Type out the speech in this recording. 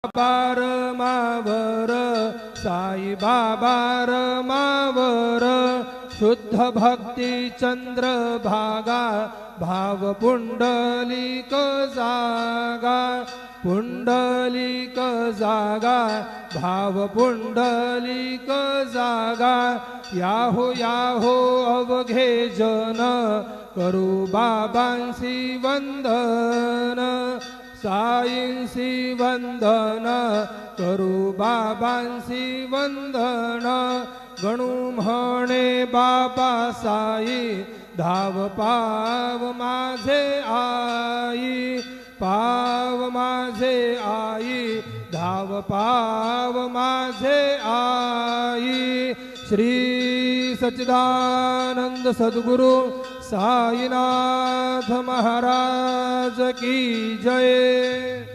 बाबार मावर साई बाबार मावर शुद्ध भक्ती चंद्र भागा भाव पुंडलिक जागा पुंडलिक जागा भाव पुंडलिक जागा याहो याहो अवघे जन करू बाबांसी वंदन साईंसी वंदन करू बाबांसी वंदन गणू म्हणे बाबा साई धाव पाव माझे आई पाव माझे आई धाव पाव माझे आई श्री सच्चिदानंद सद्गुरु साईनाथ महाराज की जय।